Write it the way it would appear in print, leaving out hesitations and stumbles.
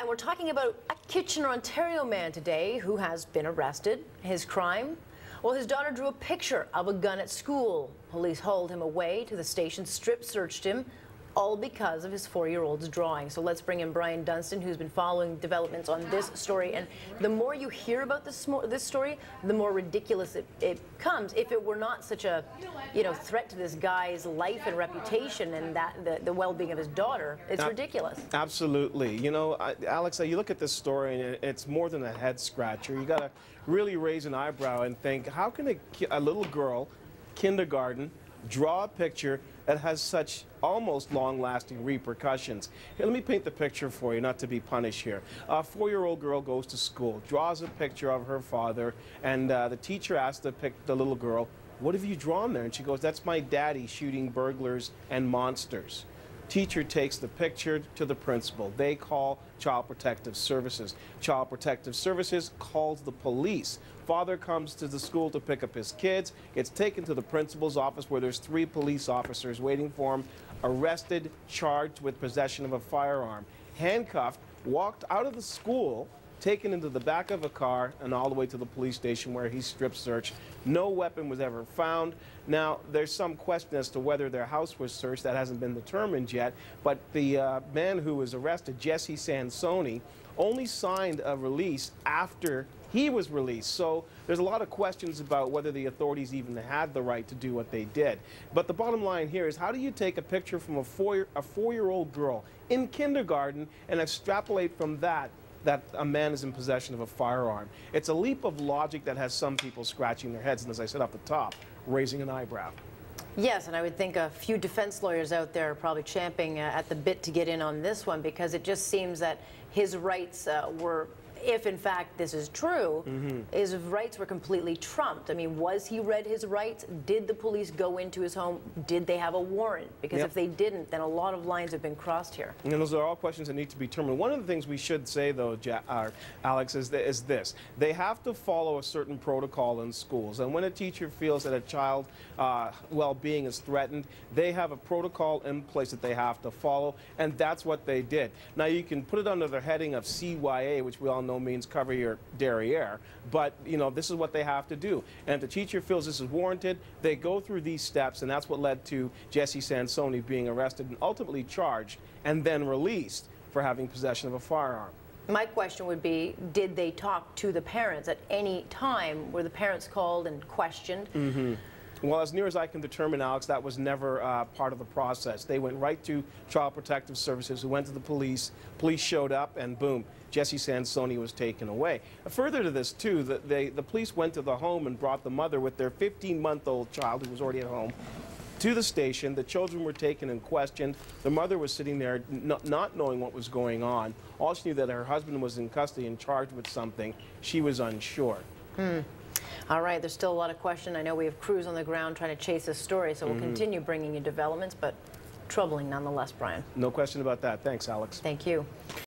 And we're talking about a Kitchener, Ontario man today who has been arrested. His crime? Well, his daughter drew a picture of a gun at school. Police hauled him away to the station, strip searched him, all because of his 4-year-old's drawing. So let's bring in Brian Dunstan, who's been following developments on this story. And the more you hear about this story, the more ridiculous it comes. If it were not such a, threat to this guy's life and reputation and the well-being of his daughter, it's ridiculous. Absolutely. Alex, you look at this story and it's more than a head scratcher. You got to really raise an eyebrow and think, how can a little girl, kindergarten, draw a picture that has such almost long-lasting repercussions? Here, let me paint the picture for you, not to be punished here. A 4-year-old girl goes to school, draws a picture of her father, and the teacher asks the little girl, "What have you drawn there?" And she goes, "That's my daddy shooting burglars and monsters." Teacher takes the picture to the principal. They call Child Protective Services. Child Protective Services calls the police. Father comes to the school to pick up his kids. Gets taken to the principal's office where there's 3 police officers waiting for him. Arrested, charged with possession of a firearm. Handcuffed, walked out of the school, taken into the back of a car and all the way to the police station where he's strip searched. No weapon was ever found. Now, there's some question as to whether their house was searched. That hasn't been determined yet. But the man who was arrested, Jessie Sansone, only signed a release after he was released. So there's a lot of questions about whether the authorities even had the right to do what they did. But the bottom line here is, how do you take a picture from a 4-year-old girl in kindergarten and extrapolate from that a man is in possession of a firearm? It's a leap of logic that has some people scratching their heads, and as I said off the top, raising an eyebrow. Yes, and I would think a few defense lawyers out there are probably champing at the bit to get in on this one, because it just seems that his rights were, if in fact this is true, his rights were completely trumped. I mean, was he read his rights? Did the police go into his home? Did they have a warrant? Because if they didn't, then a lot of lines have been crossed here. And those are all questions that need to be determined. One of the things we should say, though, Alex, is this. They have to follow a certain protocol in schools. And when a teacher feels that a child's well-being is threatened, they have a protocol in place that they have to follow, and that's what they did. Now, you can put it under the heading of CYA, which we all know means cover your derriere, but this is what they have to do. And if the teacher feels this is warranted, they go through these steps, and that's what led to Jessie Sansone being arrested and ultimately charged and then released for having possession of a firearm. My question would be, did they talk to the parents at any time? Were the parents called and questioned? Well, as near as I can determine, Alex, that was never part of the process. They went right to Child Protective Services, who went to the police. Police showed up, and boom, Jessie Sansone was taken away. Further to this, too, the police went to the home and brought the mother with their 15-month-old child, who was already at home, to the station. The children were taken and questioned. The mother was sitting there not knowing what was going on. All she knew that her husband was in custody and charged with something. She was unsure. All right, there's still a lot of questions. I know we have crews on the ground trying to chase this story, so we'll continue bringing you developments, but troubling nonetheless, Brian. No question about that. Thanks, Alex. Thank you.